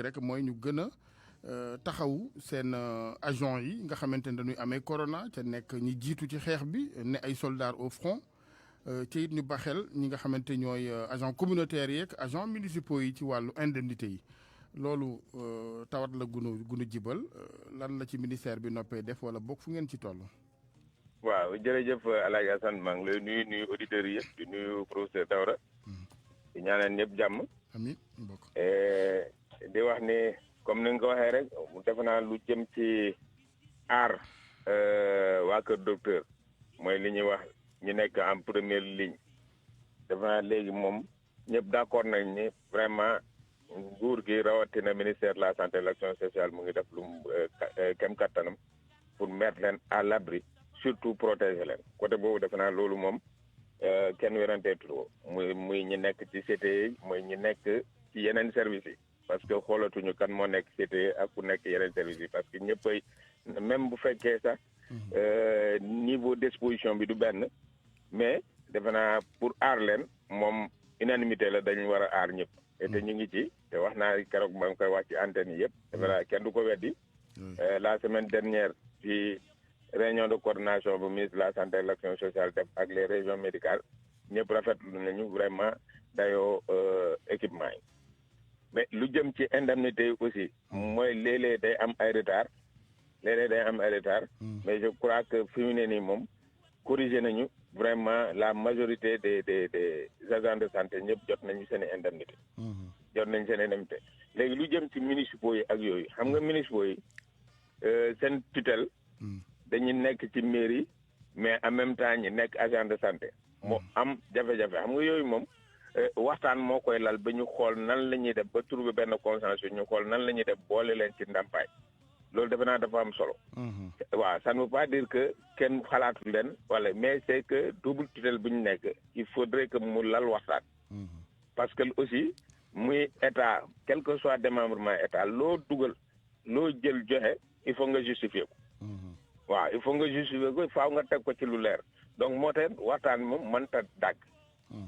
rek mooy ñu gën a taxawu seen agent yi nga xamante ne dañuy amee corona te nekk ñi jiitu ci xeex bi ne ay soldats au front te it ñu baxel ñi nga xamante ñooy agent communautaire yeeg agent municipaux yi ci wàllu indemnité yi loolu tawat la gunu jibal lan la ci ministère bi noppee def wala bokk fu ngeen ci toll. waaw jërëjëf El Hadj Assane maa ngi lay nuyu auditeurs yi yëpp di nuyu professeur Daouda di ñaanal ñëpp jàmm. amiin mbokk. di wax ni comme ni nga ko waxee rek defe naa lu jëm ci aar waa kër docteur mooy li ñuy wax ñu nekk en première ligne defe naa léegi moom ñëpp d'accord nañ ni vraiment nguur gi rawatina ministère de la santé et de l'action sociale mu ngi def lu kem kattanam pour mettre leen à l'abri surtout protéger leen côté boobu defe naa loolu moom kenn weranteetu ko muy ñi nekk ci CTE mooy ñi nekk ci yeneen services yi parce que xoolatuñu kan moo nekk CTE ak ku nekk yeneen services yi parce que ñëppay même bu fekkee sax niveau d'exposition bi du benn mais defe naa pour aar leen moom unanimité la dañu war a aar ñëpp te ñu ngi ci te wax naa keroog ba nga koy wax ci antenne yi yëpp defe naa kenn du ko weddi la semaine dernière ci réunion de coordination bu ministre de la santé et de l'action sociale def ak les régions médicales ñëpp rafetlu nañu vraiment dayoo équipement yi mais lu jëm ci indemnité yi aussi mooy léeg-léeg day am ay retard mais je crois que fi mu ne nii moom corrigé nañu vraiment la majorité des agents de santé ñëpp jot nañu seen indemnité léegi lu jëm ci municipaux yi ak yooyu xam nga municipaux yi seen tutelle dañuy nekk ci mairie mais en même temps ñi nekk agent de santé moo am jafe-jafe xam nga yooyu moom waxtaan moo koy lal ba ñu xool nan la ñuy def ba trouver benn consensus ñu xool nan la ñuy def boole leen ci ndàmpaay loolu defe naa dafa am solo waaw ça ne veut pas dire que kenn xalaatu leen wala mais c'est que double tutelle bu ñu nekk il faudrait que mu lal waxtaan parce que aussi muy état quel que soit démembrement état loo dugal loo jël joxe il faut nga justifier ko waaw il faut nga justifier ko faaw nga teg ko ci lu leer donc moo tax waxtaan moom mënta dàgg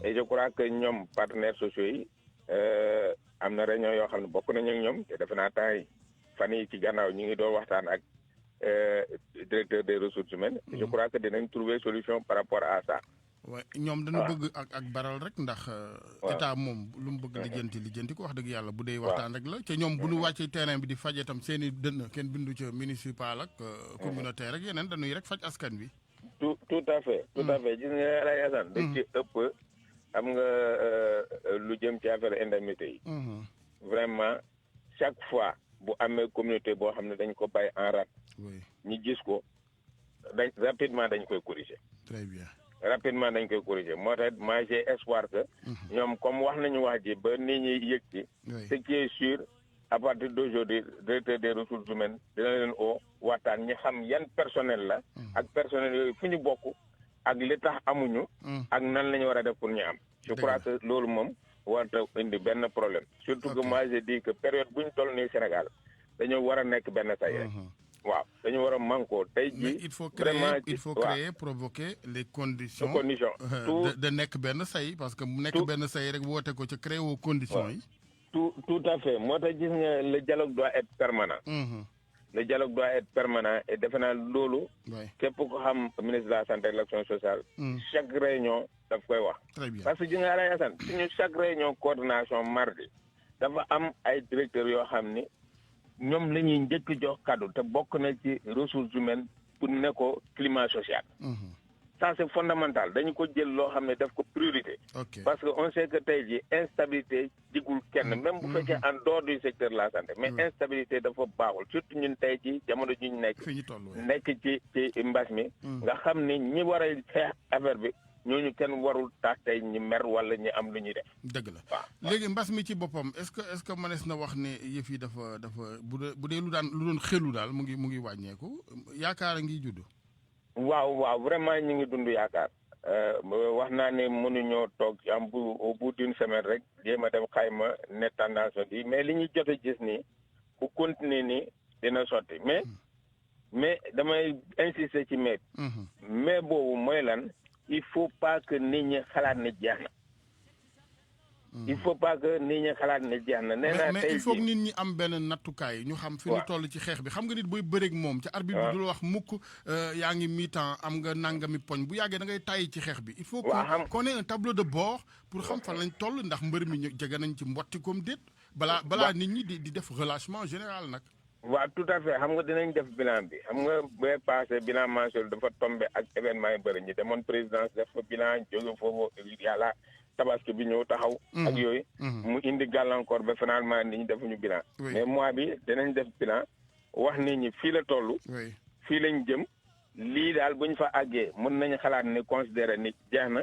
et je crois que ñoom partenaires sociaux yi am na réunion yoo xam ne bokk nañu ak ñoom te defe naa temps yi fan yi ci gannaaw ñu ngi doon waxtaan ak directeur des ressources humaines je crois que dinañ trouver solution par rapport à ça waaw ñoom dañu bëgg ak baral rek ndax état moom lu mu bëgg lijjanti ko wax dëgg yàlla bu dee waxtaan rek la te ñoom bu ñu wàccee terrain bi di faj itam seen i dënn kenn bindu ca municipal ak communautaire ak yeneen dañuy rek faj askan bi tout à fait gis nga lay asan dañ ci ëpp xam nga lu jëm ci affaire indemnité yi vraiment chaque fois bu amee communauté boo xam ne dañ ko bàyyi en rate ñi gis ko rapidement dañ koy corriger très bien rapidement dañ koy corriger moo tax moi j'ai espoir que ñoom comme wax nañu wax ji ba nit ñi yëg ci ce qui est sûr à partir d'aujourd'hui directeur des ressources humaines dina leen oo waxtaan ñi xam yan personnel la ak personnel yooyu fu ñu bokk ak li tax amuñu ak nan la ñu war a def pour ñu am je crois que loolu moom warta indi benn problème surtout que moi j'ai dit que période bu ñu toll nii Sénégal dañoo war a nekk benn say rek waaw dañu war a manko tey jii il faut créer provoquer les conditions de nekk benn say parce que mu nekk benn say rek woote ko ca créer aux conditions yi tout à fait moo tax gis nga le dialogue doit être permanent le dialogue doit être permanent et defe naa loolu képp ko xam ministre de la santé et de l'action sociale chaque réunion daf koy wax parce que gis nga Alaye Assane suñu chaque réunion coordination mardi dafa am ay directeurs yoo xam ni ñoom la ñuy njëkk jox kaddu te bokk na ci ressources humaines pour ne ko climat social ça c'est fondamental dañu ko jël loo xam ne def ko priorité parce que on sait que tey ji instabilité jigul kenn même bu fekkee en dehors du secteur de la santé mais instabilité dafa baaxul surtout ñun tey ji jamono ji ñu nekk ci mbas mi nga xam ni ñi war a xeex affaire bi ñooñu kenn warul tax tey ñi mer wala ñi am lu ñuy def dëgg la léegi mbas mi ci boppam est-ce que mënees na wax ne yëf yi dafa bu dee lu doon xelu daal mu ngi wàññeeku yaakaar a ngi judd waaw vraiment ñu ngi dund yaakaar wax naa ne mënuñoo toog au bout d'une semaine rek jéem a dem xayma ne tendance bi mais li ñu jot a gis nii ku continuer nii dina sotti mais damay insister ci mais boobu mooy lan il faut pas que nit ñi xalaat ne jeex na il faut pas que nit ñi xalaat ne jeex na. nee naa mais il faut que nit ñi am benn nattukaay ñu xam fi ñu toll ci xeex bi xam nga nit booy bëreeg moom ca arbitre bi du la wax mukk yaa ngi mi-temps am nga nangami poñ bu yàggee da ngay tàyyi ci xeex bi il faut qu'on ait un tableau de bord pour xam fan lañ toll ndax mbër mi jege nañ ci mbotti comme déet balaa nit ñi di def relâchement général nag. waaw tout à fait xam nga dinañ def bilan bi xam nga bee passé bilan mensuel dafa tombé ak événement yu bëri ñi demoon présidence def fa bilan jóge foofu yàlla tabaski bi ñëw taxaw ak yooyu mu indi gàllankoor ba finalement nit ñi defuñu bilan mais mois bi dinañ def bilan wax nit ñi fii la toll fii lañ jëm lii daal bu ñu fa àggee mën nañu xalaat ne considérer ni jeex na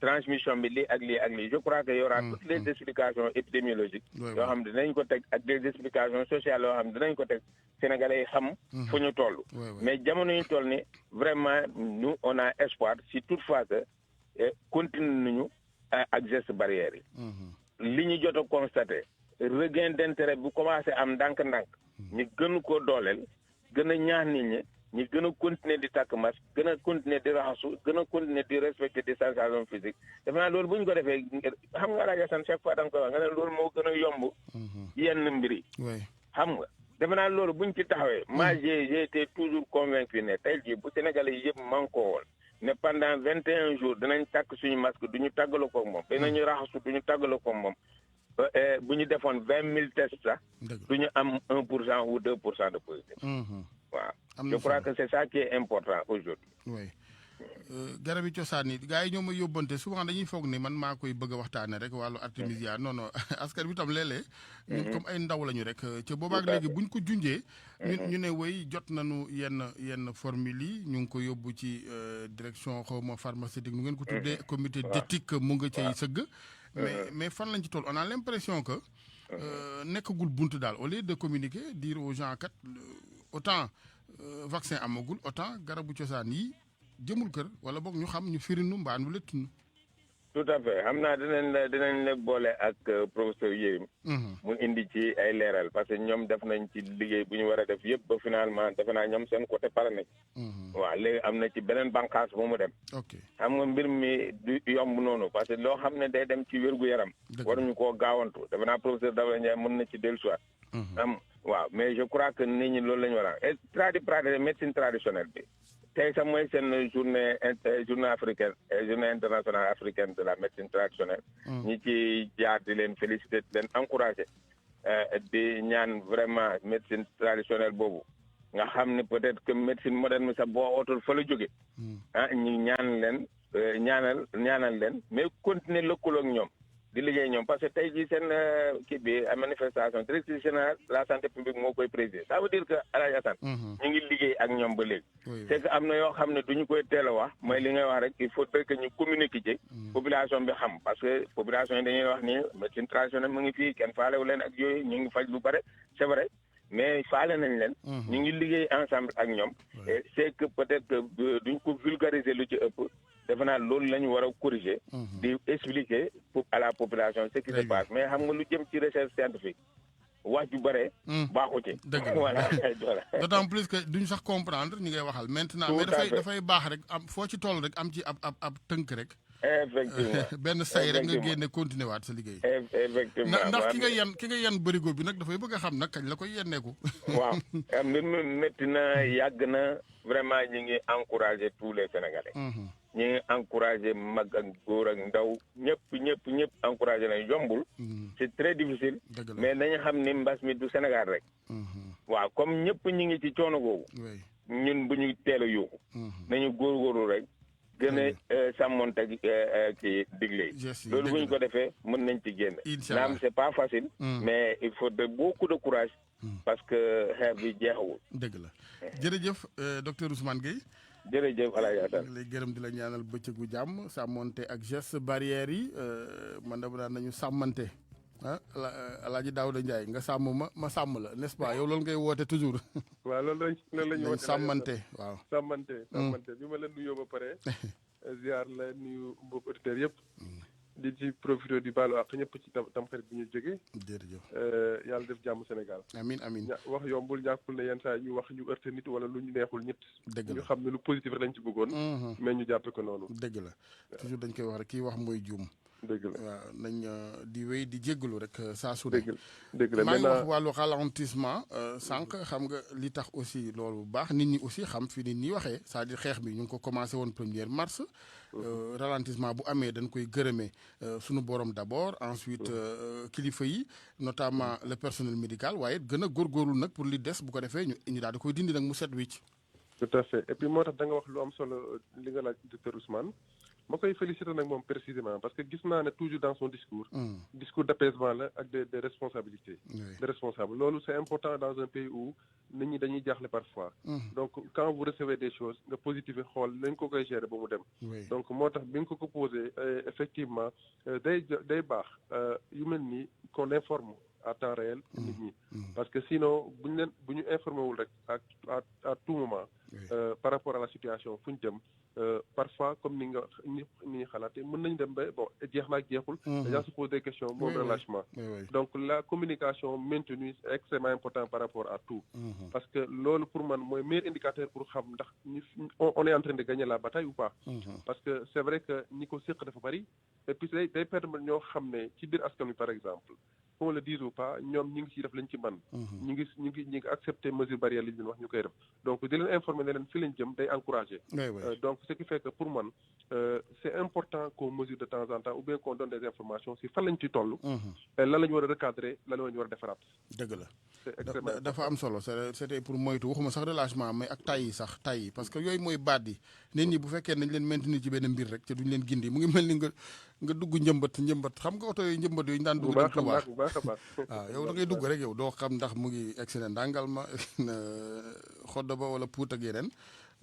transmission bi lii ak lii je crois que y aura toutes les explications épidémiologiques yoo xam ne dinañ ko teg ak des explications sociales yoo xam ne dinañ ko teg sénégalais yi xam fu ñu toll mais jamono ñu toll ni vraiment nous on a espoir si toutefois que continue nañu ak gestes barrières yi li ñu jot a constaté regain d'intérêt bu commencé am ndànk-ndànk ñu gën ko dooleel gën a ñaax nit ñi ñu gën a continuer di takk masque gën a continuer di raxasu gën a continuer di respecter distanciation physique defe naa loolu bu ñu ko defee xam nga rajo san chaque fois da nga koy wax nga ne loolu moo gën a yomb yenn mbir yi xam nga defe naa loolu buñ ci taxawee moi j'ai été toujours convaincu ne tey jii bu Sénégalais yi yëpp manko woon ne pendant 21 jours dinañ takk suñu masque du ñu tàggaloo koog moom dinañu raxasu du ñu tàggaloo koog moom bu ñu defoon 20 000 tests sax du ñu am 1% ou 2% de positif waaw je crois que c'est ça qui est important aujourd'hui. oui garabi cosaan yi gars yi ñoo ma yóbbante souvent dañuy foog ni man maa koy bëgg a waxtaane rek wàllu artémisia non askan bi tam léeg-léeg ñun comme ay ndaw lañu rek ca boobaak léegi buñ ko junjee ñu ne woy jot nañu yenn formule yi ñu ngi ko yóbbu ci direction xawma pharmaceutique nu ngeen ko tuddee comité d'éthique mu nga cay sëgg mais fan lañ ci toll on a l'impression que nekkagul bunt daal au lieu de communiquer dire aux gens kat autant vaccin amagul autant garabu cosaan yi jëmul kër wala boog ñu xam ñu firinu mbaan wala tunu tout à fait xam naa dinañ la boole ak professeur Yérim mu indi ci ay leeral parce que ñoom def nañ ci liggéey bu ñu war a def yëpp ba finalement defe naa ñoom seen côté pare nañ waaw léegi am na ci beneen bànqaas bu mu dem xam nga mbir mi du yomb noonu parce que loo xam ne day dem ci wér-gu-yaram waruñu koo gaawantu defe naa professeur Daouda Ndiaye mën na ci dellusiwaat waaw mais je crois que nit ñi loolu la ñu war a et médecine traditionnelle bi tey sax mooy seen journée africaine journée internationale africaine de la médecine traditionnelle ñi ci jaar di leen féliciter di leen encourager di ñaan vraiment médecine traditionnelle boobu nga xam ne peut-être que médecine moderne sax boo ootul fa la jóge ñu ñaanal leen mais continuer lëkkaloo ak ñoom di liggéey ñoom parce que tey jii seen kii bi manifestation directrice générale de la santé publique moo koy présider ça veut dire que Alaaji Assane ñu ngi liggéey ak ñoom ba léegi c'est que am na yoo xam ne du ñu koy teel a wax mooy li ngay wax rek il faudrait que ñu communiquer ci population bi xam parce que population yi dañuy wax ni médecine traditionnelle mu ngi fii kenn faalewu leen ak yooyu ñu ngi faj lu bare c'est vrai mais faale nañ leen ñu ngi liggéey ensemble ak ñoom et c'est que peut-être que duñ ko vulgariser lu ci ëpp defe naa loolu la ñu war a corriger di expliquer à la population ce qui se passe mais xam nga lu jëm ci recherche scientifique wax ju bare baaxu ci voilà d'autant plus que duñ sax comprendre ñi ngay waxal maintenant mais dafay baax rek am foo ci toll rek am ci ab tënk rek effectivement benn say rek nga génne continuer waat sa liggéey effectivement ndax ki nga yan bërigo bi nag dafay bëgg a xam nag kañ la koy yenneeku waaw mbir mi métti na yàgg na vraiment ñi ngi encourager tous les Sénégalais ñi ngi encourager mag ak góor ak ndaw ñëpp encourager nañ yombul c'est très difficile mais nañu xam ni mbas mi du Sénégal rek waaw comme ñëpp ñi ngi ci coono googu ñun bu ñu teel a yóbbu nañu góorgóorlu rek gën a sàmmonte ci digle yi loolu bu ñu ko defee mën nañ ci génn naam c'est pas facile mais il faut de beaucoup de courage parce que xeex bi jeexawul dëgg la jërëjëf docteur Ousmane Gueye jërëjëf Alaaji Assane lay gërëm di la ñaanal bëccëgu jàmm sàmmonte ak gestes barrières yi man dama daan nañu sàmmante Alaaji Daouda Ndiaye nga sàmm ma sàmm la n'est-ce pas yow loolu ngay woote toujours waaw loolu lañu woote sàmmante waaw sàmmante bi ma leen nuyoo ba pare ziar la nuyu mbokk auditeurs yëpp di ci profité di baalu ak ñëpp ci tamxarit bi ñu jóge jërëjëf yàlla def jàmm Sénégal amiin wax yombul ñàkkul ne yenn saa ñu wax ñu heurté nit wala lu ñu neexul nit dëgg la ñu xam ne lu positif rek lañ ci bëggoon mais ñu jàppe ko noonu dëgg la toujours dañ koy wax rek kii wax mooy juum dëgg la waaw nañ di wéy di jéggalu rek saa su ne. dëgg la maa ngi wax wàllu ralentissement sànq xam nga li tax aussi loolu bu baax nit ñi aussi xam fi nit ñi waxee c'est-à-dire xeex bi ñu ngi ko commencé woon 1er mars. ralentissement bu amee dañ koy gërëmee sunu borom d'abord ensuite kilifa yi notamment le personnel médical waaye gën a góorgóorlu nag pour li des bu ko defee ñu daal di koy dindi nag mu set wicc. tout à fait et puis moo tax da nga wax lu am solo li nga laaj docteur Ousmane ma koy féliciter nag moom précisément parce que gis naa ne toujours dans son discours d'apaisement la ak de responsabilité de responsable loolu c'est important dans un pays où nit ñi dañuy jaaxle parfois donc quand vous recevez des choses nga positive xool lañ ko koy gérer ba mu dem donc moo tax bi nga ko posé effectivement day baax yu mel nii qu'on informe à temps réel nit ñi parce que sinon bu ñu informé wul rek à tout moment par rapport à la situation fu ñu jëm parfois comme ni ñi xalaatee mën nañ dem ba bon jeex na ak jeexul les gens se posent des questions bon relâchement donc la communication maintenue c'est extrêmement important par rapport à tout parce que loolu pour man mooy meilleur indicateur pour xam ndax on est en train de gagner la bataille ou pas parce que c'est vrai que ñi ko séq dafa bari et puis day permettre ñoo xam ne ci biir askan wi par exemple qu'on le dise ou pas ñoom ñi ngi ciy def lañ ci man ñi ngi accepter mesure barrière li ñu wax ñu koy def donc di leen informer ne leen fi lañ jëm day encourager donc ce qui fait que pour man c'est important qu'on mesure de temps en temps ou bien qu'on donne des informations si fan lañ ci toll lan la ñu war a recadrer lan la ñu war a defaraat dëgg la dafa am solo c'était pour moytu waxuma sax relâchement mais ak tay yi parce que yooyu mooy baat yi nit ñi bu fekkee nañ leen maintenir ci benn mbir rek te duñ leen gindi mu ngi mel ni nga dugg njëmbat xam nga oto yooyu njëmbat yooyu ñu daan dugg dem Touba waaw yow da ngay dugg rek yow doo xam ndax mu ngi excellent ndàngal ma xodda ba wala puut ak yeneen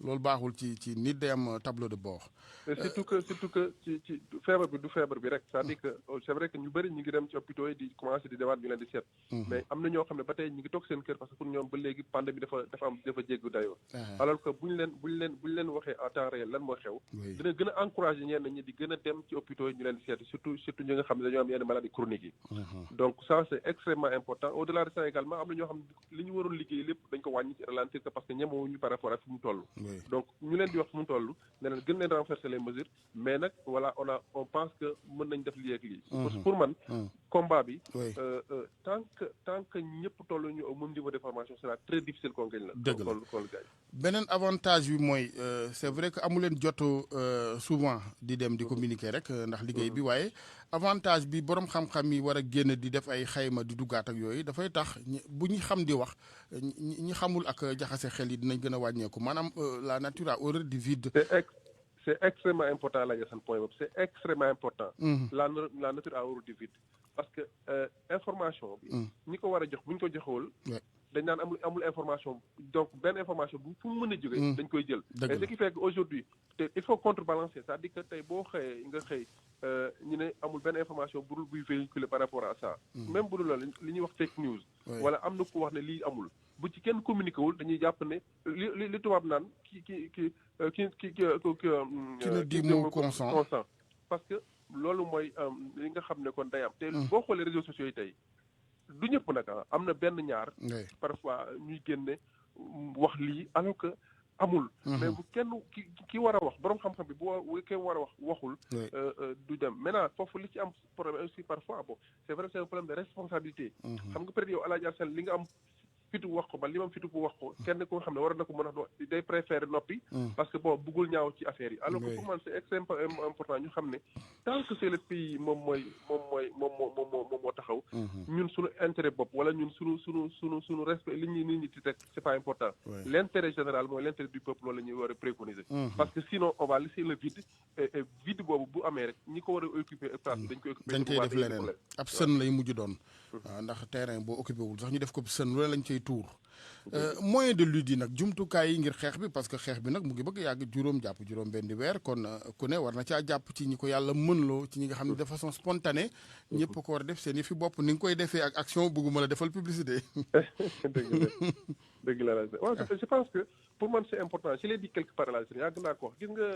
loolu baaxul ci nit day am tableau de bord. surtout que ci feebar bi du feebar bi rek c'est-à-dire que c'est vrai que ñu bëri ñu ngi dem ci hôpitaux yi di commencer di demaat ñu leen di seet mais am na ñoo xam ne ba tey ñu ngi toog seen kër parce que pour ñoom ba léegi pandémie dafa jéggu dayoo alors que buñ leen waxee à temps réel lan moo xew dina gën a encourager ñenn ñi di gën a dem ci hôpitaux yi ñu leen di seet surtout ñi nga xam ne dañoo am yenn maladies chroniques yi donc ça c'est extrêmement important au-delà de ça également am na ñoo xam ne li ñu waroon liggéey lépp dañ ko wàññi ralentir ko parce que ñemewuñu par rapport ak fi mu toll donc ñu leen di wax fu mu toll ne leen gën leen renforcer les mesures mais nag voilà on pense que mën nañ def lii ak lii pour man combat bi tant que ñëpp toll ñu au même niveau de formation sera très difficile qu'on gagne la dëgg la beneen avantage bi mooy c'est vrai que amu leen jot souvent di dem di communiquer rek ndax liggéey bi waaye avantage bi borom xam-xam yi war a génn di def ay xayma di duggaat ak yooyu dafay tax bu ñu xam di wax ñi xamul ak jaxase xel yi dinañ gën a wàññeeku maanaam la nature a horreur du vide. C'est extrêmement important la seen point boobu c'est extrêmement important. La nature a horreur du vide parce que information bi. ñi ko war a jox bu ñu ko joxewul. dañ naan amul information donc benn information bu fu mu mën a jógee. dañ koy jël. et ce qui fait que aujourd'hui il faut contrebalancer c'est-à-dire que tey boo xëyee nga xëy ñu ne amul benn information bu dul buy véhiculer par rapport à ça. même bu dul loolu li ñuy wax fake news. wala am na ku wax ne lii amul bu ci kenn communiqué wul dañuy jàpp ne li tubaab naan ki ne dit mot consent parce que loolu mooy li nga xam ne kon day am te boo xoolee réseaux sociaux yi tey du ñëpp nag am na benn ñaar parfois ñuy génne wax lii alors que amul mais bu kenn ki war a wax boroom xam-xam bi bu kenn war a wax waxul du dem maintenant foofu li ci am problème aussi parfois bon c'est vrai c'est un problème de responsabilité xam nga peut-être yow Alaaji Arsène li nga am fitu wax ko ba li ma fitu bu wax ko kenn ko nga xam ne war na ko mën a day préférer noppi parce que bon bëggul ñaaw ci affaire yi alors que pour man c'est extrêmement important ñu xam ne tant que c'est le pays moom moo taxaw ñun suñu intérêt bopp wala ñun suñu respect li ñuy nit ñi di teg c'est pas important l'intérêt général mooy l'intérêt du peuple loolu la ñuy war a préconiser parce que sinon on va laisser le vide et vide boobu bu amee rek ñi ko war a occuper place bi dañ koy occuper dañ koy def leneen ab sën lay mujj doon waaw ndax terrain boo occupé wul sax ñu def ko sën loolu lañ cay tuur moyen de lutte yi nag jumtukaay yi ngir xeex bi parce que xeex bi nag mu ngi bëgg yàgg juróom benn weer kon ku ne war na caa jàpp ci ñi ko yàlla mënloo ci ñi nga xam ne de façon spontanée ñëpp ko war a def seen i fi bopp ni nga koy defee ak action bëgguma la defal publicité. dëgg la waaw je pense que pour man c'est important je l'ai dit quelque part là yàgg naa ko wax gis nga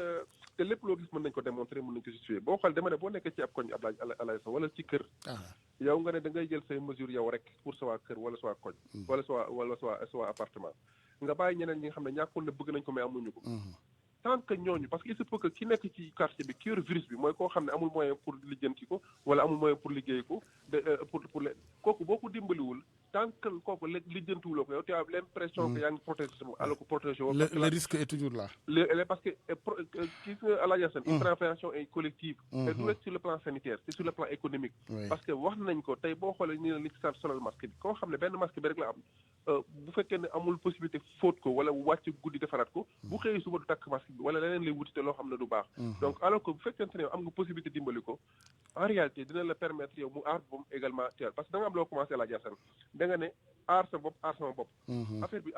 te lépp loo gis mën nañ ko démontrer mën nañ ko justifier boo xool dama ne boo nekkee ci ab koñ Ablaye wala ci kër yow nga ne da ngay jël say mesures yow rek pour sa waa kër wala sa waa koñ wala sa waa appartement nga bàyyi ñeneen ñi nga xam ne ñàkkul ne bëgg nañ ko mais amuñu ko tant que ñooñu parce que il se peut que ki nekk ci quartier bi ki yor virus bi mooy koo xam ne amul moyen pour lijjanti ko wala amul moyen pour liggéey ko pour kooku boo ko dimbaliwul tant que kooku lijjantiwuloo ko yow tu as l'impression que yaa ngi protéger sama alors que protéger woo. le risque est toujours là. Parce que kii nga Alaaji Assane une prévention est collective. et du rek sur le plan sanitaire c'est sur le plan économique. parce que wax nañ ko tey boo xoolee nii la li ci solal masque bi koo xam ne benn masque bi rek la am bu fekkee ne amul possibilité fóot ko wala wàcc guddi defaraat ko bu xëyee suba du takk masque bi wala leneen lay wuti te loo xam ne du baax. donc alors que bu fekkente ne am nga possibilité dimbali ko en réalité dina la permettre yow mu aar boppam également teel parce que da nga am loo commencé Alaaji Assane da nga ne aar sa bopp aar sama bopp. affaire bi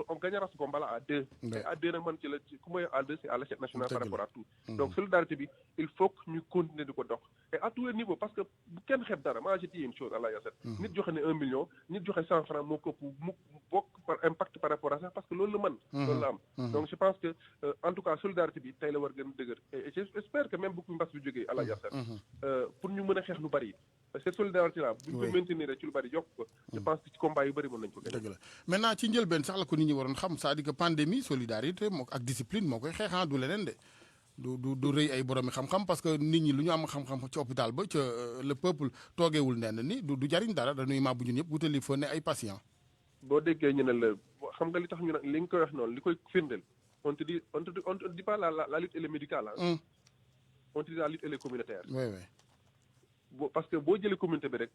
on gagnera ce combat là à deux. et à deux nag man ci la ku may à deux c'est à l'échelle nationale par rapport à tout. donc solidarité bi il faut que ñu continuer di ko dox. et à tous les niveaux parce que bu kenn xeeb dara moi je dis une chose Alaaji Assane nit joxe ne 1 million nit joxe 100 francs moo ko mu bokk par impact par rapport à ça parce que loolu la mën. loolu la am donc je pense que en tout cas solidarité bi tey la war gën a dëgër et j'espère que même bu ko mbas bi jógee Alaaji Assane pour ñu mën a xeex lu bari cette solidarité là bu ñu ko maintenir ci lu bari yokk ko je pense que ci combat yu bari mën nañ ko gën. dëgg la maintenant ci njëlbeen sax la ko nit ñi waroon xam c'est-à-dire que pandémie solidarité moo ak discipline moo koy xeexaa du leneen de du rëy ay boromi xam-xam parce que nit ñi lu ñu am xam-xam ci hôpital ba ca le peuple toogeewul nenn ni du jariñ dara dañuy màbbu ñun yëpp wutali fa ne ay patient boo déggee ñu ne la xam nga li tax ñu ne li nga koy wax noonu li koy firndeel on te dit pas la lutte elle est médicale on te dit la lutte elle est communautaire. oui parce que boo jëlee communauté bi rek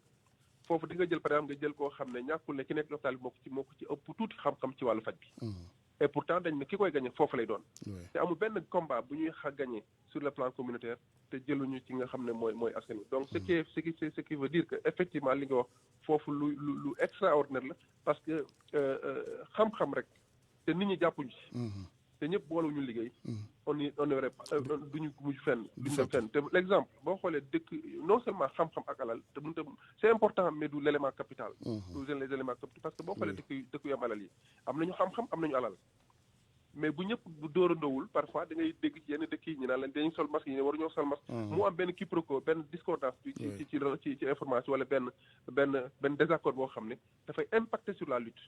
foofu di nga jël par exemple nga jël koo xam ne ñàkkul ne ki nekk hôpital bi moo ko ci ëpp tuuti xam-xam ci wàllu faj bi. et pourtant dañ ne ki koy gagné foofu lay doon. te amul benn combat bu ñuy gagné sur le plan communautaire te jëluñu ci nga xam ne mooy askan wi donc ce qui veut dire que effectivement li nga wax foofu lu extraordinaire la parce que xam-xam rek te nit ñi jàppuñu ci. te ñëpp boolewuñu liggéey. on aurait duñu mujj fenn. duñu dem fenn te l'exemple boo xoolee dëkk non seulement xam-xam ak alal te mënut a c'est important mais du l'élément capital. du les éléments capital parce que boo xoolee dëkk yu am alal yi am nañu xam-xam am nañu alal mais bu ñëpp bu dóorandoowul parfois da ngay dégg ci yenn dëkk yi ñu naan leen dañuy sol masque yi ne waruñoo sol masque. mu am benn quiproquo benn discordance. ci information wala benn désaccord boo xam ne dafay impacter sur la lutte.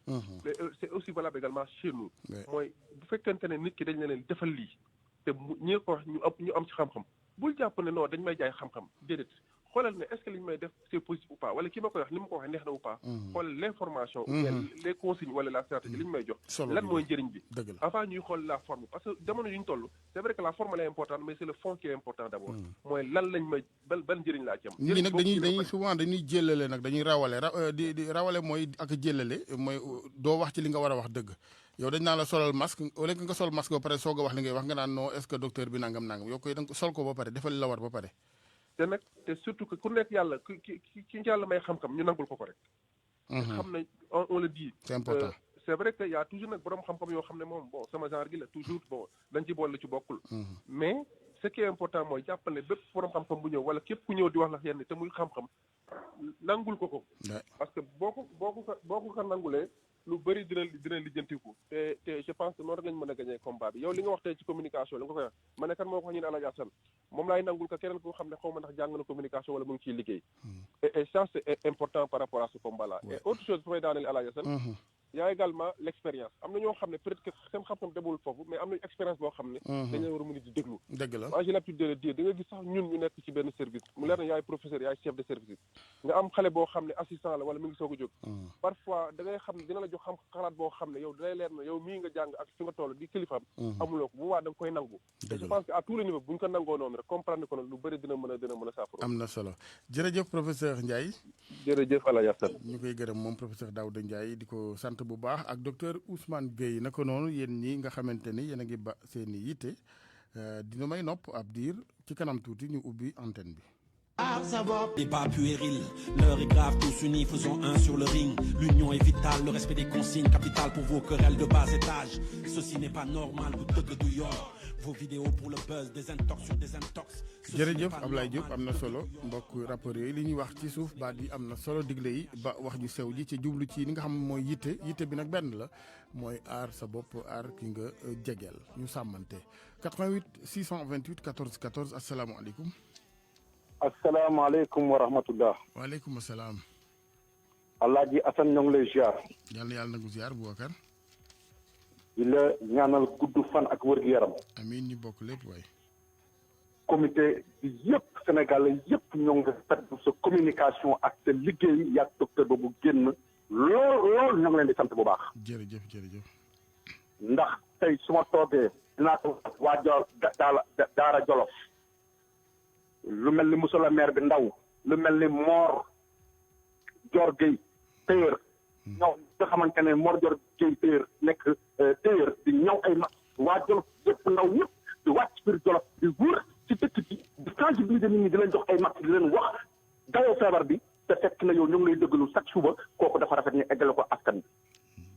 c'est aussi valable également chez nous. mooy bu fekkente ne nit ki dañ leen defal lii te ñi ko wax ñu am ci xam-xam bul jàpp ne non dañ may jaay xam-xam déedéet xoolal ne est-ce que li ñu may def c'est positif ou pas wala ki ma koy wax ni ma ko waxee neex na ou pas. xool l'information. ou bien les consignes wala la stratégie li ñu may jox. lan mooy njëriñ bi. avant ñuy xool la forme parce que jamono yu ñu toll c'est vrai que la forme elle est importante mais c'est le fond qui est important d'abord. mooy lan lañ may ban njëriñ laa ci am. ñii nag dañuy souvent dañuy jëlale nag dañuy rawale di rawale mooy ak jëlale mooy doo wax ci li nga war a wax dëgg. yow dañ naan la solal masque au lieu que nga sol masque ba pare soog a wax li ngay wax nga naan non est-ce que docteur bi nangam yow koy da nga sol ko ba pare defal la war ba pare. te surtout que ku nekk yàlla ki yàlla may xam-xam ñu nangul ko rek. xam ne on le dit. c'est important. c'est vrai que y a toujours nag borom xam-xam yoo xam ne moom bon sama genre gi la toujours bon dañ ci boole ci bokkul. mais ce qui est important mooy jàppal ne bépp borom xam-xam bu ñëw wala képp ku ñëw di wax la yenn te muy xam-xam nangul ko. parce que boo ko nangulee. lu bëri dina lijjantiku te je pense que noonu rek lañ mën a gagner combat bi yow li nga wax tey ci communication li nga koy wax ma ne kan moo ko wax ñu ne Alaaji Assane moom laay nangul ko keneen koo xam ne xaw ma ndax jàng na communication wala mu ngi ciy liggéey et ça c'est important par rapport à ce combat là et autre chose fu may daaneel Alaaji Assane y a également l'expérience am na ñoo xam ne peut-être que seen xam-xam demul foofu mais am nañu expérience boo xam ne dañ leen war a mën a di déglu dëgg la moi j'ai l'habitude de le dire da nga gis sax ñun ñu nekk ci benn service mu leer na yaay professeur yaay chef de service nga am xale boo xam ne assistant la wala mi ngi soog a jóg parfois da ngay xam ne dina la jox xam xalaat boo xam ne yow dalay leer na yow mii nga jàng ak fi nga toll di kilifaam amuloo ko bu waa da nga koy nangu je pense que à tous les niveaux bu ñu ko nangoo noonu rek comprendre ko noonu lu bëri dina mën a saafara am na solo jërëjëf professeur Ndiaye jërëjëf Alaaji Assane ñu koy gërëm moom professeur Daouda Ndiaye di ko sant bu baax ak docteur Ousmane Gueye naka noonu yéen ñi nga xamante ni yéen a ngi ba seen i yitte dina may nopp ab diir ci kanam tuuti ñu ubbi antenne bi. Débat puéril, l'heure est grave, tous unis, faisons un sur le ring. L'union est vitale, le respect des consignes, capital pour vos querelles de bas étage. Ceci n'est pas normal, vous dëgg du yoon. Vos vidéos pour le buzz, des intox sur des intox. jërëjëf Ablaye Diop am na solo mbokk rapport yooyu li ñuy wax ci suuf baat yi am na solo digle yi ba wax ju sew ji ci jublu ci li nga xam mooy yitte bi nag benn la mooy aar sa bopp aar ki nga jegeel ñu sàmmante 88 628 14 14 asalaamaaleykum. asalaamaaleykum wa rahmatullah. waaleykum salaam. Alaaji Assane ñoo ngi lay ziar. yàlla nangu ziar Boubacar. di la ñaanal gudd fan ak wër gu yaram. amiin ñu bokk lépp waay. comité bi yëpp Sénégal yëpp ñoo ngi rafetlu sa communication ak sa liggéey yaag docteur boobu génn lool ñoo ngi leen di sant bu baax. jërëjëf. ndax tey su ma toogee dinaa ko waa Daara Jolof lu mel ni monsieur le maire bi Ndaw lu mel ni Mor Dior Gueye téyër ñëw nga xamante ne Mor Dior Gueye téyër nekk téyër di ñëw ay mag waa Jolof yëpp ndaw ñëpp di wàcc biir Jolof di wër ci dëkk bi di sensibiliser nit ñi di leen jox ay mag di leen wax dayoo feebar bi te fekk na yow ñu ngi lay dëggalu chaque suba kooku dafa rafet ñu eggale ko askan bi.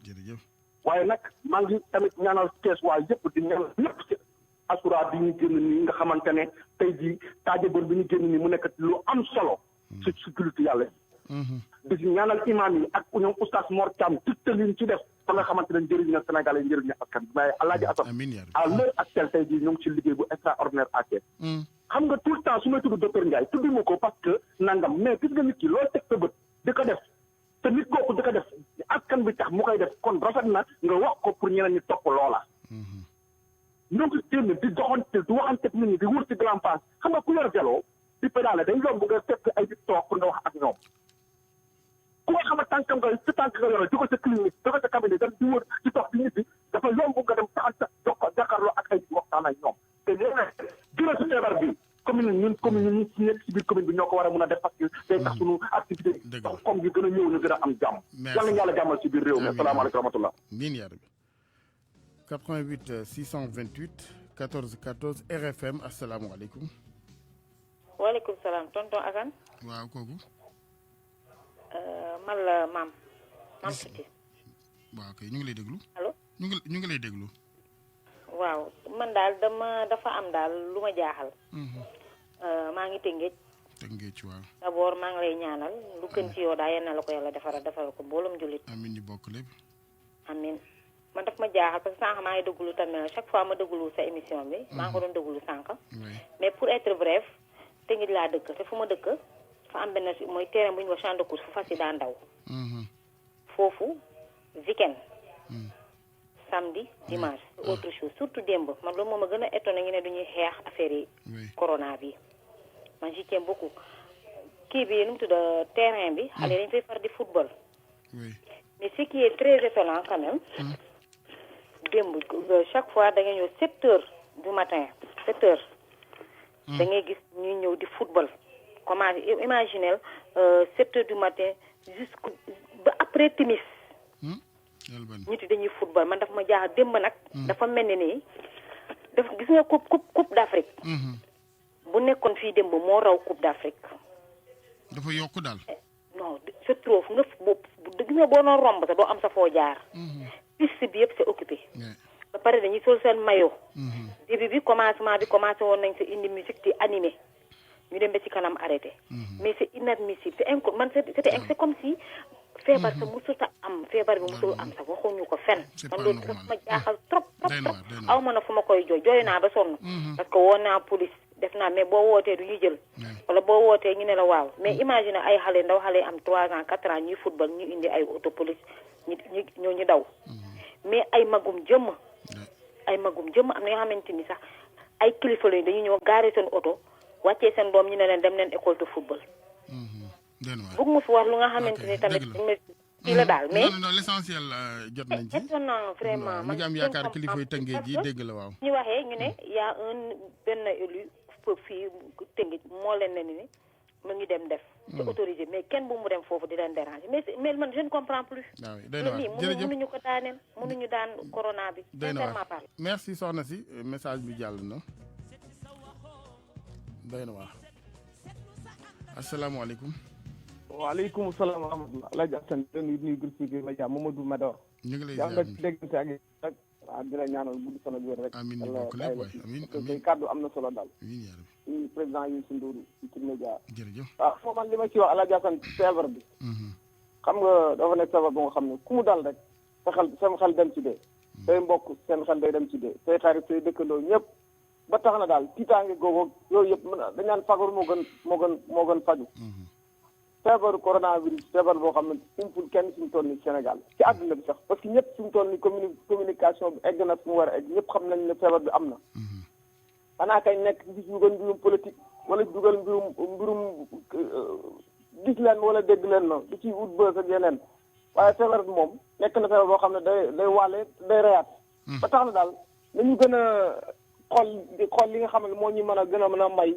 jërëjëf. waaye nag maa ngi tamit ñaanal kees waa yëpp di ñaanal ñëpp ci asura bi ñu génn nii nga xamante ne tey jii taajabër bi ñu génn nii mu nekk lu am solo. ci sécurité yàlla. di si ñaanal imam yi ak ñoom oustaz Mor Thiam tëkkal yi ñu ci def ba nga xamante ne njëriñ na Sénégal yi njëriñ na askan bi mais Alaaji Assane à l'heure actuelle tey jii ñoo ngi ci liggéey bu extraordinaire à Thiès. xam nga tout le temps su may tudd docteur Ndiaye tuddi ma ko parce que nangam mais gis nga nit ki loolu teg sa bët di ko def te nit kooku di ko def askan bi tax mu koy def kon rafet na nga wax ko pour ñeneen ñi topp loola. ñoo ngi génn di doxante di waxante nit ñi di wër ci grand place xam nga ku yor vélo di pédale day yomb nga fekk ay di toog pour nga wax ak ñoom. ku nga xam ne tànkam nga sa tànk nga yore di ko sa clinique di ko sa cabinet dem di wër di toog di ñibbi dafa yomb nga dem taxal jox ko jàkkaarloo ak ay waxtaan ak ñoom te léeg-léeg jëlee si feebar bi commune ñun si nekk si biir commune bi ñoo ko war a mun a def parce que day tax suñu activité comme gi gën a ñëw ñu gën a am jàmm. yàlla yàlla jàmmal si biir réew mi asalaamaaleykum wa rahmatullah. miin yaa rabbi 88 628 14 14 RFM asalaamaaleykum. waaleykum salaam tonton Assane. waaw kooku. man la maam Fati. waaw kay ñu ngi lay déglu. allo ñu ngi lay déglu. waaw man daal dafa am daal lu ma jaaxal. maa ngi Tëngéej. waaw. d'abord maa ngi lay ñaanal lu gën ci yow daal yal na la ko yàlla defaral ko mboolum jullit. amiin ñu bokk lépp. amiin man daf ma jaaxal parce que sànq maa ngi déglu tamit chaque fois ma déglu sa émission bi. maa ngi ko doon déglu sànq. mais pour être bref Tëngéej laa dëkk te fu ma dëkk fa am benn mooy terrain bu ñu wax champ de course fu fas yi daa ndaw. foofu weekend samedi dimanche autre chose surtout démb man loolu moom a gën a étonné ñu ne duñuy xeex affaire yi corona bi man j'y tiens beaucoup kii bi nu mu tudd terrain bi xale dañ fay far di football mais ce qui est très étonnant quand même démb chaque fois da nga ñëw 7 heures du matin 7 heures da ngay gis ñuy ñëw di football comment imaginez 7 heures du matin jusqu'à ba après timis nit yi dañuy football man dafa ma jaaxal démb nag dafa mel ni nii dafa gis nga coupe d'Afrique bu nekkoon fii démb moo raw coupe d'Afrique dafa yokk daal non c'est trop nga gis nga boo doon romb sax doo am sa foo jaar piste bi yëpp c'est occupé ba pare dañuy sol seen maillot début bi commencé woon nañ sa indi musique di animé ñu dem ba ci kanam arrêté mais c'est inadmissible c'est comme si feebar sa musuta am feebar bi musul am sax waxuñu ko fenn man loolu dafa ma jaaxal trop aw ma na fu ma koy jooy naa ba sonn parce que woo naa police def naa mais boo wootee du ñu jël wala boo wootee ñu ne la waaw mais imagine ay xale ndaw xale am 3 ans 4 ans ñuy football ñu indi ay auto police ñu daw mais ay magum jëmm am na yoo xamante ni sax ay kilifa lañu dañuy ñëw gaare seen oto wàccee seen doom ñu ne leen dem leen école de football bëgg mu fi wax lu nga xamante ni tamit ci la daal mais non l'essentiel jot nañ ci étonnant vraiment man ñu am yaakaar kilifa yi Tëngéej ji dégg la waaw ñu waxee ñu ne y a benn élu fii Tëngéej moo leen ne ni mu ngi dem def c'est autorisé mais kenn bu mu dem foofu di leen déranger mais man je ne comprends plus lii mënuñu ko daaneel mënuñu daan corona bi sincèrement parlé merci soxna si message bi jàll na doy na waar asalaamaaleykum waaleykum salaam wa rahmatulah Alaaji Assane nuyu groupe bi ma jàmm Mamadou Mador ñu ngi lay nga déggante ak waaw di la ñaanal gudd fan ak wér rek amiin ñu bokk lépp waay amiin amiin kàddu am na solo daal amiin yaa rabbi président Youssou Ndour ci média jërëjëf waaw foo man li ma ci wax Alaaji Assane feebar bi xam nga dafa nekk feebar bu nga xam ne ku mu dal rek seen xel dem ci dee say mbokk seen xel day dem ci dee say xarit say dëkkandoo ñëpp ba tax na daal tiitaange googu yooyu yëpp dañ naan fagaru moo gën faju feebaru coronavirus feebar boo xam ne umpul kenn suñu toll nii Sénégal ci àdduna bi sax parce que ñëpp suñu toll nii communication bi egg na fu mu war a egg ñëpp xam nañ ne feebar bi am na. xanaa kay nekk gis dugal mbirum politique wala dugal mbirum gis leen wala dégg leen na du ci ut bës ak yeneen waaye feebar bi moom nekk na feebar boo xam ne day wàlle day reyaat. ba tax na daal nañu gën a xool li nga xam ne moo ñu mën a may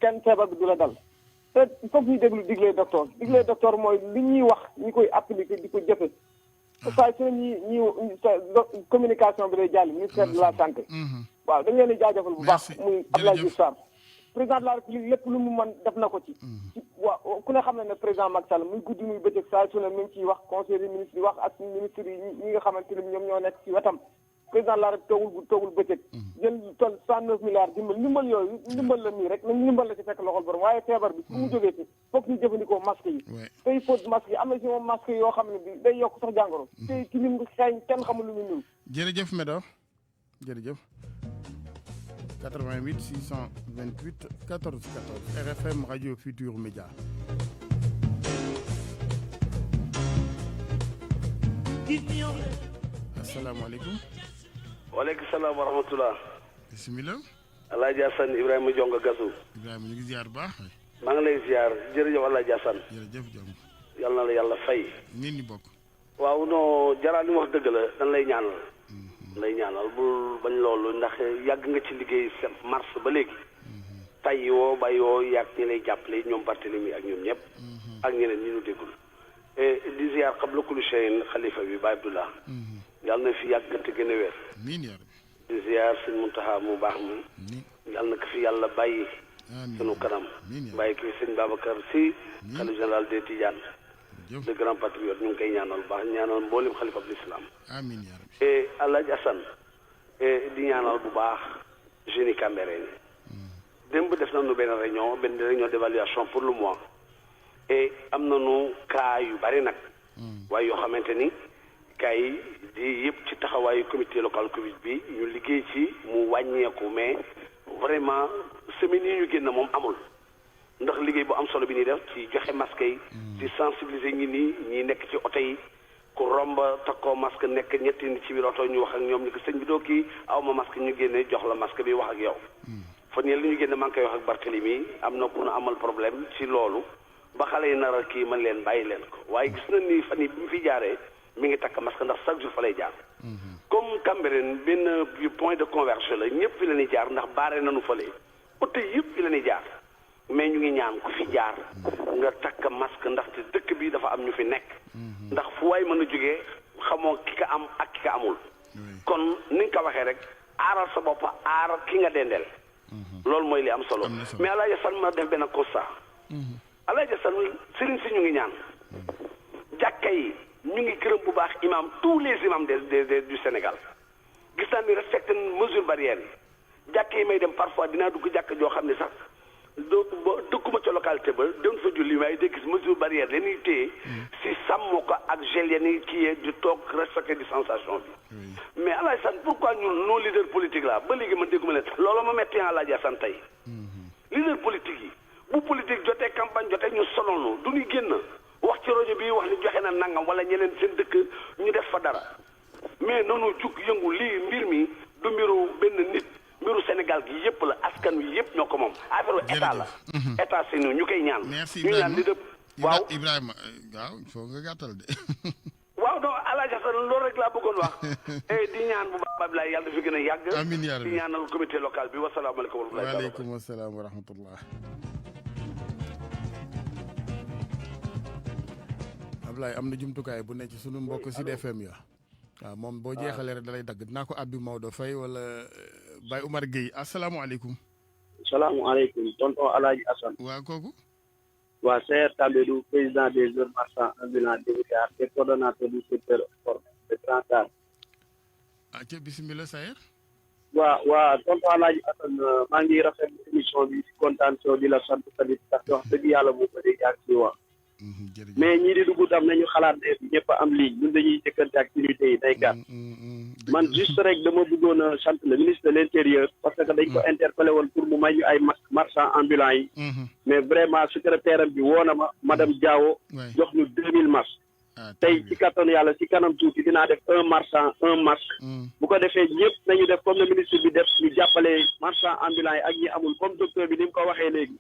kenn feebar bi du la dal. te il faut que ñu déglu digle docteur mooy li ñuy wax ñi koy appliquer di ko jëfe saa su ne ñi communication bi day jàll ministère de la santé waaw dañ leen di jaajëfal bu baax muy Abdoulaye Diouf Sarr président de la République lépp lu mu mën def na ko ci waaw ku ne xam ne président Macky Sall muy guddi muy bëccëg saa su ne mi ngi ciy wax conseil des ministres yi wax ak ministres yi ñi nga xamante ne ñoom ñoo nekk ci wetam président de la République toogul bëccëg jël toll 109 milliards ndimbal yooyu ndimbal la nii rek nañ ndimbal la ci fekk loxol borom waaye feebar bi fu mu jógee ci foog ñu jëfandikoo masque yi te il faut masque yi am na si moom masque yoo xam ne bi day yokk sax jàngoro te ci lim xeeñ kenn xamul lu muy nul jërëjëf Médor jërëjëf 88 628 14 14 RFM Radio Futur Média asalaamaaleykum waaleykum salaam wa rahmatulah. bisimilah. El Hadj Assane Ibrahima Jonga Gassou. Ibrahima ñu ngi ziar bu baax. maa ngi lay ziar jërëjëf El Hadj Assane. jërëjëf Jong. yal na la yàlla fay. nit ñi bokk. waaw non Jara li mu wax dëgg la dañ lay ñaanal. lay ñaanal bul bañ loolu ndax yàgg nga ci liggéey mars ba léegi. tay woo bàyyi woo yàgg ñi lay jàppale ñoom Barthélemy ak ñoom ñëpp. ak ñeneen ñi ñu déggul. di ziar qabla kulli shay'in xalifa bi Baye Abdullah. yàlla na fi yàgg te gën a wér. di ziar sëñ Muntaxa mu baax mi. yàlla na ko fi yàlla bàyyi. sunu kanam. bàyyi ko fi sëñ Babacar Sy. xalifa général des Tidianes. le grand patriote ñu ngi koy ñaanal baax ñaanal mboolem xalifa bu l'islam. amiin yaa rabbi. et El Hadj Assane. di ñaanal bu baax jeunes yi Cambérène. démb def nañu benn réunion d'évaluation pour le mois. et am nañu cas yu bari nag. waaye yoo xamante ni. cas yi di yëpp ci taxawaayu comité local Covid bi ñu liggéey ci mu wàññeeku mais vraiment semaine yi ñu génn moom amul ndax liggéey bu am solo bi ñuy def ci joxe masque yi ci sensibiliser ñi nekk ci oto yi ku romb takkoo masque nekk ñetti nit ci biir oto ñu wax ak ñoom ni ko sëñ bi doo kii aw ma masque ñu génne jox la masque bi wax ak yow fan yéen li ñu génne maa ngi koy wax ak Barthélemy am na ku nu amal problème ci loolu ba xale yi nar a kii mën leen bàyyi leen ko waaye gis nañ ni fan yi bi mu fi jaaree mi ngi takk masque ndax chaque jour fa lay jaar comme Cambérène benn point de converge la ñëpp fi la ñuy jaar ndax baare nañu fële oto yëpp fi la ñuy jaar mais ñu ngi ñaan ku fi jaar nga takk masque ndaxte dëkk bi dafa am ñu fi nekk ndax fu waay mën a jógee xamoo ki ka am ak ki ka amul kon ni nga ko waxee rek aaral sa bopp aar ki nga dendeel loolu mooy li am solo mais Alaaji Assane ma def benn constat Alaaji Assane sëriñ si ñu ngi ñaan jàkka yi ñu ngi gërëm bu baax imam tous les imams du Sénégal gis naa ni respecté mesure barrière yi jàkk yi may dem parfois dinaa dugg jàkk joo xam ne sax dëkkuma ca localité ba doon fa julli waaye day gis mesure barrière dañuy téye si sàmm ko ak gel yeni kii di toog respecté distanciation bi mais Alaaji Assane pourquoi ñun nos leaders politiques là ba léegi man dégguma leen loolu ma metti Alaaji Assane tey leader politique yi bu politique jotee campagne jotee ñu sonal du ñu génn wax ci rajo bi wax ni joxe na nangam wala ñeneen seen dëkk ñu def fa dara mais noonu jug yëngu lii mbir mi du mbiru benn nit mbiru Sénégal gi yëpp la askan wi yëpp ñoo ko moom affaire état la état c'est ñu koy ñaan ñu ñaan li dëpp waaw Ibrahima waaw il faut nga gàttal de waaw donc Alaaji Assane loolu rek laa bëggoon wax di ñaan bu baax Abdoulaye yàlla fi gën a yàgg amiin yaa rabbi di ñaanal comité local bi wasalaamaaleykum wa rahmatulah waaleykum asalaam wa rahmatullah Ablaye am na jumtukaay bu nekk ci sunu mbokk Sud FM ya waaw moom boo jeexalee rek dalay dagg dinaa ko abbi Maodo Faye wala Baye Oumar Gueye asalaamaaleykum. salaamaaleykum tonton Alaaji Assane. waa kooku. waa Seer Tambédou président des jeunes marchands ambulants Débouchard et coordonnateur du secteur sport de Grand Dakar. ah ca bisimilah Seer. waa tonton Alaaji Assane maa ngi rafetlu émission bi di kontaan soo di la sant tamit ndax wax dëgg yàlla bu ko dee yaa ngi si wax mais ñii di dugg tam nañu xalaat ne ñëpp am ligne ñun dañuy jëkkante ak unité yi day gàtt. man juste rek dama bëggoon a sant le ministre de l'intérieur parce que dañ ko interpellé woon pour mu may ñu ay marchands ambulants yi. mais vraiment secrétaire bi woo na ma madame Diawo jox ñu 2000 masques. tey ci kattan yàlla ci kanam tuuti dinaa def un marchand un masque. bu ko defee ñëpp nañu def comme le ministre bi def ñu jàppale marchand ambulant yi ak ñi amul comme docteur bi ni mu ko waxee léegi.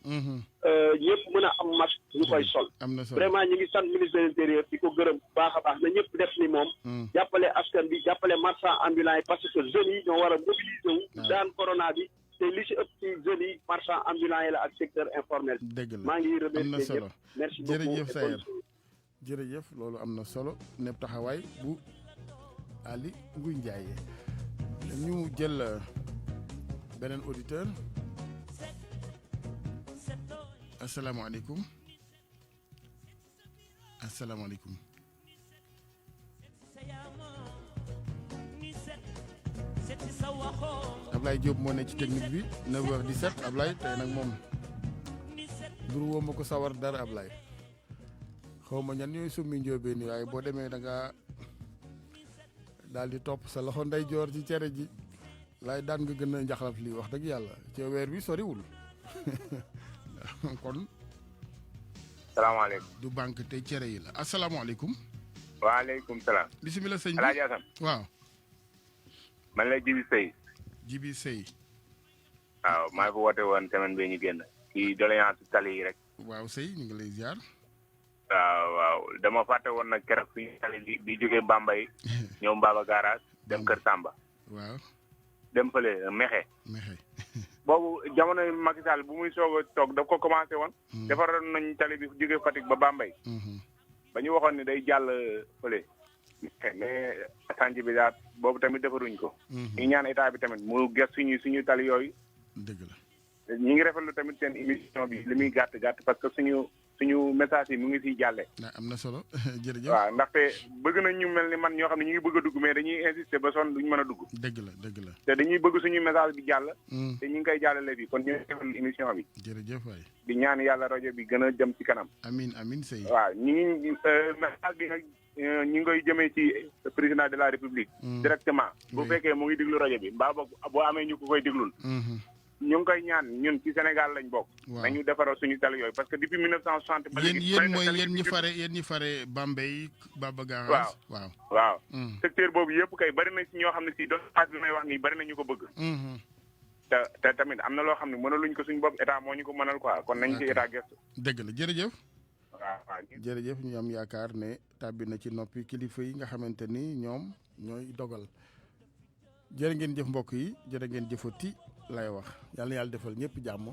ñëpp mën a am masque ñu koy sol. vraiment ñu ngi sant ministre de l'intérieur di ko gërëm bu baax a baax na ñëpp def ni moom. jàppale askan bi jàppale marchand ambulant yi parce que jeunes yi ñoo war a mobiliser wu. daan corona bi te li ci ëpp ci jeunes yi marchand ambulant yi la ak secteur informel. dëgg la maa ngi remercier ñëpp merci beaucoup jërëjëf Sayer jërëjëf loolu am na solo nepp taxawaay bu Ali Nguy Ndiaye ñu jël beneen auditeur asalaamaaleykum asalaamaaleykum Ablaye Diop moo ne ci technique bi 9h17 Ablaye tey nag moom dur woo ma ko sawar dara Ablaye xaw ma ñan ñooy summi njóobeen waaye boo demee da nga daal di topp sa loxo ndeyjoor ci cere ji laay daan nga gën a njaxlaf lii wax dëgg yàlla ci weer wi soriwul kon. salaamaaleykum. du banque tey cere yi la asalaamaaleykum. waaleykum salaam. bisimilah sëñ bi Alaaji Asan. waaw. man la Jibi Sey. Jibi Sey. waaw maa ngi ko woote woon semaine bee ñu génn. ci doléance tali yi rek. waaw Sey ñu ngi lay ziar. waaw dama fàtte woon nag keroog fi tali di jógee Bambey ñëw Mbaba garage dem Kër Samba. waaw. dem fële Mexe. Mexe. boobu jamono Macky Sall bu muy soog a toog daf ko commencé woon. defaroon nañ tali bi jógee Fatick ba Bambey. ba ñu waxoon ni day jàll fële. mais chantier bi daal boobu tamit defaruñ ko. ñu ñaan état bi tamit mu ges suñu tali yooyu. dëgg la. ñi ngi rafetlu tamit seen émission bi li muy gàtt gàtt parce que suñu message yi mu ngi siy jàllee. am na solo jërëjëf. waaw ndaxte bëgg nañ ñu mel ni man ñoo xam ne ñu ngi bëgg a dugg mais dañuy insister ba sonn duñ mën a dugg. dëgg la dëgg la. te dañuy bëgg suñu message bi jàll. te ñu ngi koy jàllale fii kon ñu ngi defal émission bi. jërëjëf waay. di ñaan yàlla rajo bi gën a jëm ci kanam. amiin amiin Sey. waaw ñu ngi message bi nag ñu ngi koy jëmee ci président de la république. directement bu fekkee mu ngi déglu rajo bi mbaa boo amee ñu ko koy déglul. ñu ngi koy ñaan ñun ci Sénégal lañ bokk. nañu defaroo suñu tali yooyu parce que depuis 1960. ba léegi yéen mooy yéen ñi fare Bambey Baba Garage. waaw secteur boobu yëpp kay bari na ci ñoo xam ne si dosage bi may wax nii bari na ñu ko bëgg. te tamit am na loo xam ne mënaluñ ko suñu bopp état moo ñu ko mënal quoi kon nañ ci état gëstu. dëgg la jërëjëf. waaw jërëjëf ñu am yaakaar ne tàbbi na ci noppi kilifa yi nga xamante ni ñoom ñooy dogal jërë ngeen jëf mbokk yi jërë ngeen jëfati lay wax yàlla na yàlla defal ñëpp jàmm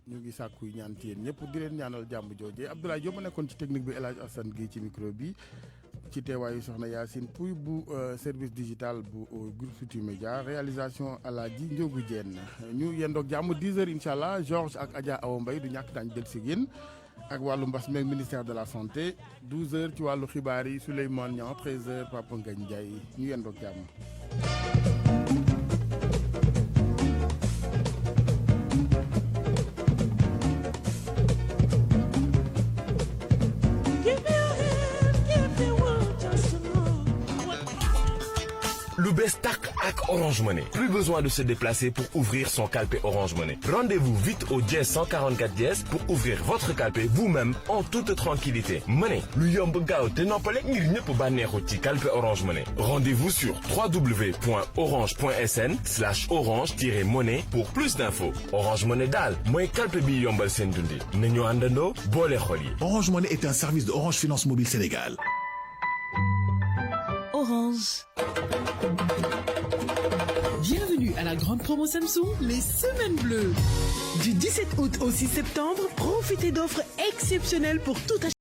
ñu ngi sàkkuy ñaan ci yéen ñëpp di leen ñaanal jàmm joojee Abdoulaye Diop ma nekkoon ci technique bi El Hadj Assane Gueye ci micro bi ci teewaayu soxna Yacine Pouy bu service digital bu groupe Futurs Médias réalisation Alaaji Ndiogu Diène ñu yendoog jàmm 10h incha allah Georges ak Adja Awa Mbaye du ñàkk daañu del si yéen ak wàllu mbas meeg ministère de la santé 12h ci wàllu xibaar yi Souleymane Niang 13h Papa Ngagne Ndiaye ñu yendoog jàmm. lu bees tàq ak Orange Money. Plus besoin de se déplacer pour ouvrir son calpe Orange Money. Rendez-vous vite au dièse 144 dièse pour ouvrir votre calpe vous-même en toute tranquillité. Money, lu yomb gaaw te noppale ngir ñëpp bànneexu ci calpe Orange Money. Rendez-vous sur www.orange.sn/orange-money pour plus d'infos. Orange Money daal mooy calpe bi yombal seen dundi. Nañu àndandoo boole xol yi. Orange Money est un service de Orange Finance Mobile Sénégal. Orange. Bienvenue à la grande promo Samsung, les semaines bleues. Du 17 août au 6 septembre, profitez d'offres exceptionnelles pour tout acheter.